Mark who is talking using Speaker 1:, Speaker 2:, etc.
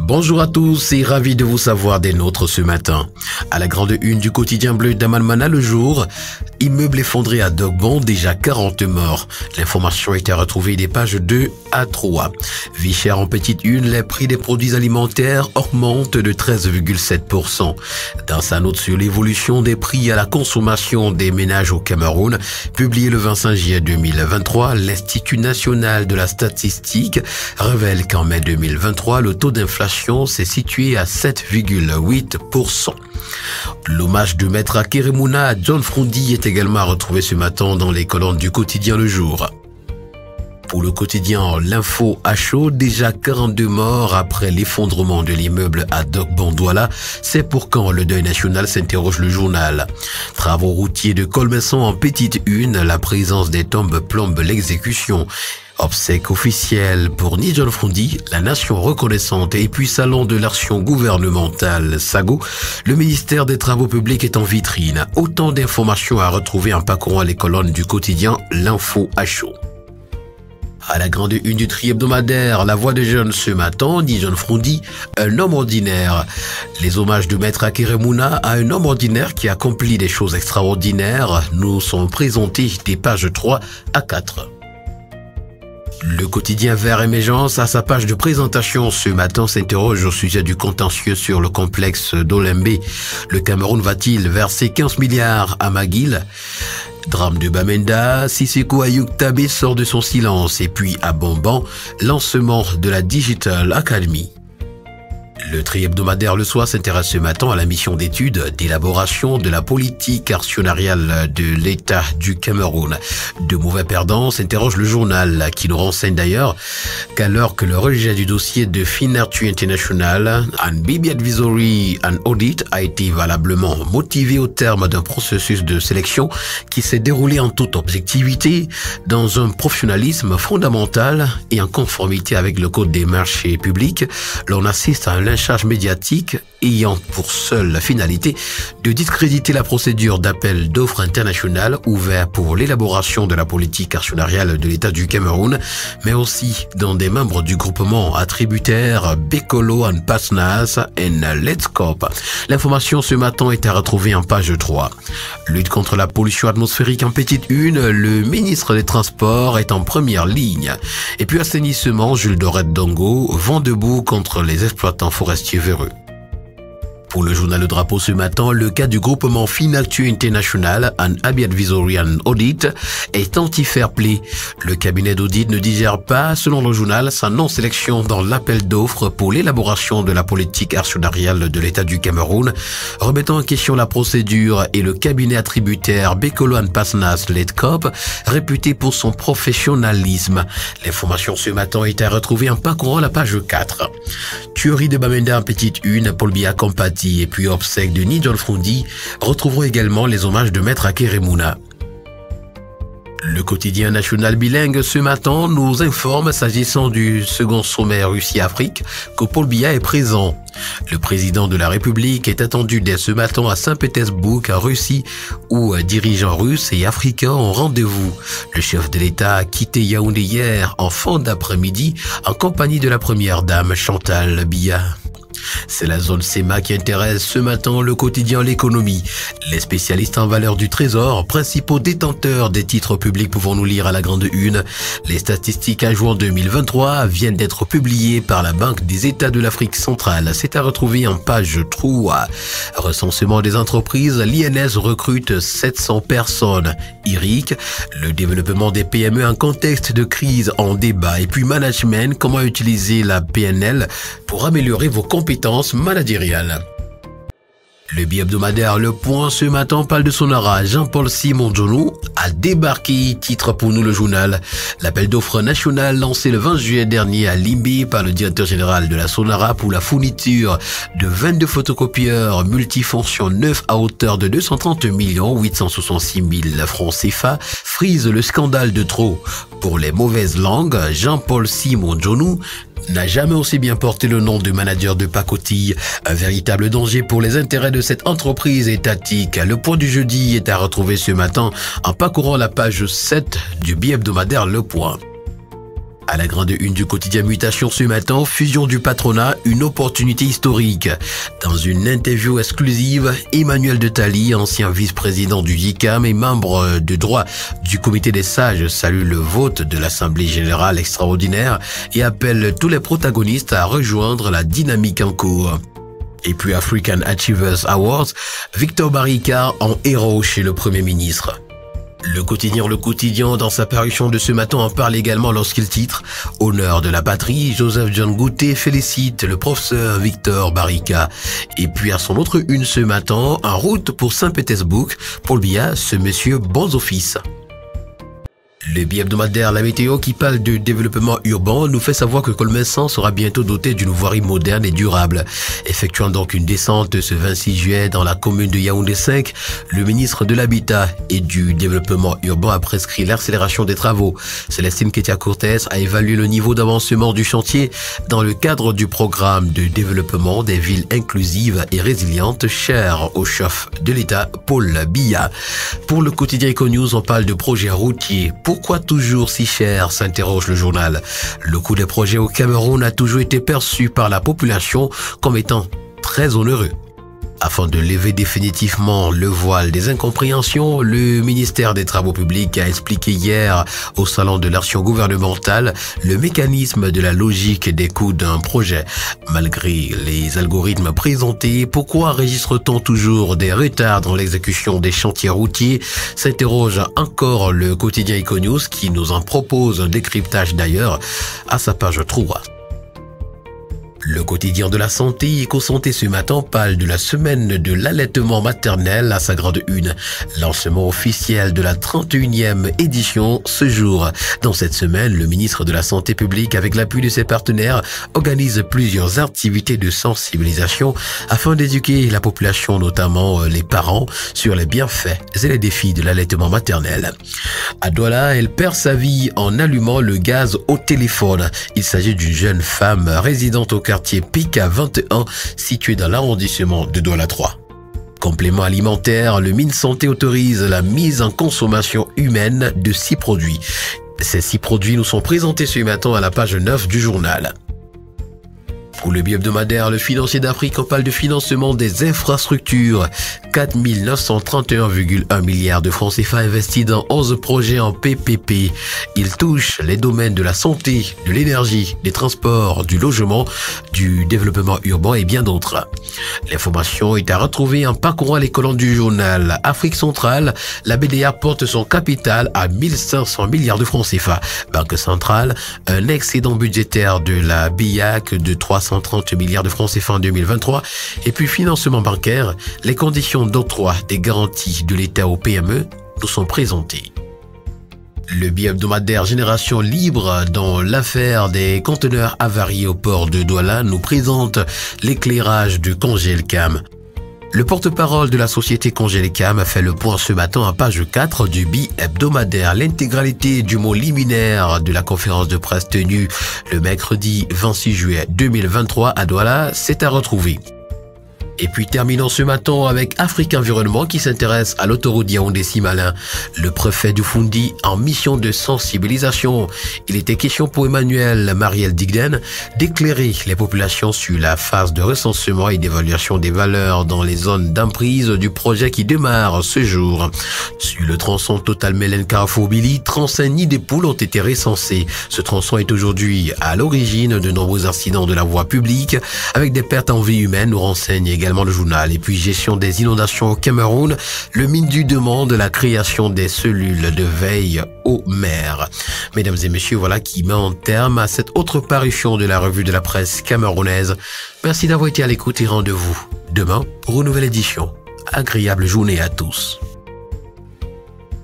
Speaker 1: Bonjour à tous et ravi de vous savoir des nôtres ce matin. À la grande une du quotidien bleu d'Amalmana le jour, immeuble effondré à Dogbon, déjà 40 morts. L'information a été retrouvée des pages 2 à 3. Vie chère en petite une, les prix des produits alimentaires augmentent de 13,7%. Dans sa note sur l'évolution des prix à la consommation des ménages au Cameroun, publiée le 25 juillet 2023, l'Institut national de la statistique révèle qu'en mai 2023, le taux d'inflation s'est situé à 7,8%. L'hommage de Maître Akeremouna à John Frondi est également retrouvé ce matin dans les colonnes du quotidien Le Jour. Pour le quotidien L'Info à chaud, déjà 42 morts après l'effondrement de l'immeuble à Dogbon-Douala. C'est pour quand le deuil national, s'interroge le journal. Travaux routiers de Colmesson en petite une, la présence des tombes plombe l'exécution. Obsèques officielles pour John Frondi, la nation reconnaissante et puis salon de l'action gouvernementale SAGO, le ministère des Travaux publics est en vitrine. Autant d'informations à retrouver en parcourant les colonnes du quotidien L'Info à chaud. À la grande une du tri hebdomadaire, la voix des jeunes ce matin, John Frondi, un homme ordinaire. Les hommages de Maître Akeremouna à un homme ordinaire qui accomplit des choses extraordinaires nous sont présentés des pages 3 à 4. Le quotidien Vert Émergence, à sa page de présentation ce matin, s'interroge au sujet du contentieux sur le complexe d'Olembe. Le Cameroun va-t-il verser 15 milliards à McGill? Drame de Bamenda, Sissoko Ayuk Tabé sort de son silence. Et puis à Bomban, lancement de la Digital Academy. Le tri hebdomadaire Le Soir s'intéresse ce matin à la mission d'étude d'élaboration de la politique actionnariale de l'État du Cameroun. De mauvais perdants, s'interroge le journal qui nous renseigne d'ailleurs qu'à l'heure que le rejet du dossier de Finartu International, un BB Advisory and Audit a été valablement motivé au terme d'un processus de sélection qui s'est déroulé en toute objectivité, dans un professionnalisme fondamental et en conformité avec le code des marchés publics. L'on assiste à un lynchage médiatique ayant pour seule finalité de discréditer la procédure d'appel d'offres internationale ouverte pour l'élaboration de la politique actionnariale de l'État du Cameroun, mais aussi dans des membres du groupement attributaire Bekolo and Partners and Let's Corp. L'information ce matin est à retrouver en page 3. Lutte contre la pollution atmosphérique en petite une, le ministre des Transports est en première ligne. Et puis assainissement, Jules Dorette Dongo, vent debout contre les exploitants forestiers véreux. Pour le journal Le Drapeau ce matin, le cas du groupement Finartu International and AB Advisory and Audit est anti-fair play. Le cabinet d'audit ne digère pas, selon le journal, sa non-sélection dans l'appel d'offres pour l'élaboration de la politique actionnariale de l'État du Cameroun, remettant en question la procédure et le cabinet attributaire Bekolo and Partners Let's Corp, réputé pour son professionnalisme. L'information ce matin est à retrouver en parcourant la page 4. Tuerie de Bamenda en petite une, Paul Biya compatit et puis obsèques de John Frondi, retrouveront également les hommages de Maître Akeremouna. Le quotidien national bilingue ce matin nous informe, s'agissant du second sommet Russie-Afrique, que Paul Biya est présent. Le président de la République est attendu dès ce matin à Saint-Pétersbourg, en Russie, où dirigeants russes et africains ont rendez-vous. Le chef de l'État a quitté Yaoundé hier en fin d'après-midi en compagnie de la première dame Chantal Biya. C'est la zone SEMA qui intéresse ce matin le quotidien L'économie. Les spécialistes en valeur du trésor, principaux détenteurs des titres publics, pouvons nous lire à la grande une. Les statistiques à juin 2023 viennent d'être publiées par la Banque des États de l'Afrique centrale. C'est à retrouver en page 3. Recensement des entreprises, l'INS recrute 700 personnes. IRIC, le développement des PME en contexte de crise en débat. Et puis management, comment utiliser la PNL pour améliorer vos compétences managériales. Le bi-hebdomadaire Le Point ce matin parle de Sonara. Jean-Paul Simon Djonou a débarqué, titre pour nous le journal. L'appel d'offres national lancé le 20 juillet dernier à Limbé par le directeur général de la Sonara pour la fourniture de 22 photocopieurs multifonctions neufs à hauteur de 230 866 000 francs CFA frise le scandale de trop. Pour les mauvaises langues, Jean-Paul Simon Djonou n'a jamais aussi bien porté le nom de manager de pacotille. Un véritable danger pour les intérêts de cette entreprise étatique. Le point du jeudi est à retrouver ce matin en parcourant la page 7 du bi-hebdomadaire Le Point. À la grande une du quotidien Mutation ce matin, fusion du patronat, une opportunité historique. Dans une interview exclusive, Emmanuel de Tali, ancien vice-président du JICAM et membre de droit du comité des sages, salue le vote de l'Assemblée générale extraordinaire et appelle tous les protagonistes à rejoindre la dynamique en cours. Et puis African Achievers Awards, Victor Barika en héros chez le Premier ministre. Le quotidien, dans sa parution de ce matin, en parle également lorsqu'il titre « Honneur de la patrie », Joseph John Goutet félicite le professeur Victor Barika. Et puis à son autre une ce matin, en route pour Saint-Pétersbourg, Paul Biya, ce monsieur bons offices. Le bi-hebdomadaire La Météo, qui parle de développement urbain, nous fait savoir que Colmesan sera bientôt doté d'une voirie moderne et durable. Effectuant donc une descente ce 26 juillet dans la commune de Yaoundé 5, le ministre de l'Habitat et du Développement urbain a prescrit l'accélération des travaux. Célestine Ketia-Cortez a évalué le niveau d'avancement du chantier dans le cadre du programme de développement des villes inclusives et résilientes cher au chef de l'État, Paul Biya. Pour le quotidien Econews, on parle de projets routiers. Pourquoi toujours si cher, s'interroge le journal. Le coût des projets au Cameroun a toujours été perçu par la population comme étant très onéreux. Afin de lever définitivement le voile des incompréhensions, le ministère des Travaux publics a expliqué hier au Salon de l'action gouvernementale le mécanisme de la logique des coûts d'un projet. Malgré les algorithmes présentés, pourquoi enregistre-t-on toujours des retards dans l'exécution des chantiers routiers, s'interroge encore le quotidien Econews qui nous en propose un décryptage d'ailleurs à sa page 3. Le quotidien de la santé, EcoSanté ce matin, parle de la semaine de l'allaitement maternel à sa grande une. Lancement officiel de la 31e édition ce jour. Dans cette semaine, le ministre de la Santé publique, avec l'appui de ses partenaires, organise plusieurs activités de sensibilisation afin d'éduquer la population, notamment les parents, sur les bienfaits et les défis de l'allaitement maternel. À Douala, elle perd sa vie en allumant le gaz au téléphone. Il s'agit d'une jeune femme résidente au quartier Pika 21, situé dans l'arrondissement de Douala 3. Complément alimentaire, le MinSanté autorise la mise en consommation humaine de 6 produits. Ces 6 produits nous sont présentés ce matin à la page 9 du journal. Pour le bi-hebdomadaire, le Financier d'Afrique, on parle de financement des infrastructures. 4 931,1 milliards de francs CFA investis dans 11 projets en PPP. Ils touchent les domaines de la santé, de l'énergie, des transports, du logement, du développement urbain et bien d'autres. L'information est à retrouver en parcourant les colonnes du journal. Afrique centrale, la BDA porte son capital à 1500 milliards de francs CFA. Banque centrale, un excédent budgétaire de la BIAC de 330 milliards de francs CFA en 2023. Et puis financement bancaire, les conditions d'octroi des garanties de l'État aux PME nous sont présentées. Le bi-hebdomadaire Génération Libre, dans l'affaire des conteneurs avariés au port de Douala, nous présente l'éclairage du Congelcam. Le porte-parole de la société Congelcam a fait le point ce matin à page 4 du bi-hebdomadaire. L'intégralité du mot liminaire de la conférence de presse tenue le mercredi 26 juillet 2023 à Douala s'est à retrouver. Et puis terminons ce matin avec Afrique Environnement qui s'intéresse à l'autoroute Yaoundé-Simalin. Le préfet du Foundi en mission de sensibilisation. Il était question pour Emmanuel Mariel Digden d'éclairer les populations sur la phase de recensement et d'évaluation des valeurs dans les zones d'emprise du projet qui démarre ce jour. Sur le tronçon Total Melen Carrefour Billy, 35 nids de poules ont été recensés. Ce tronçon est aujourd'hui à l'origine de nombreux accidents de la voie publique avec des pertes en vie humaine, nous renseigne également le journal. Et puis gestion des inondations au Cameroun, le MINDU demande la création des cellules de veille aux mers. Mesdames et messieurs, voilà qui met en terme à cette autre parution de la revue de la presse camerounaise. Merci d'avoir été à l'écoute et rendez-vous demain pour une nouvelle édition. Agréable journée à tous.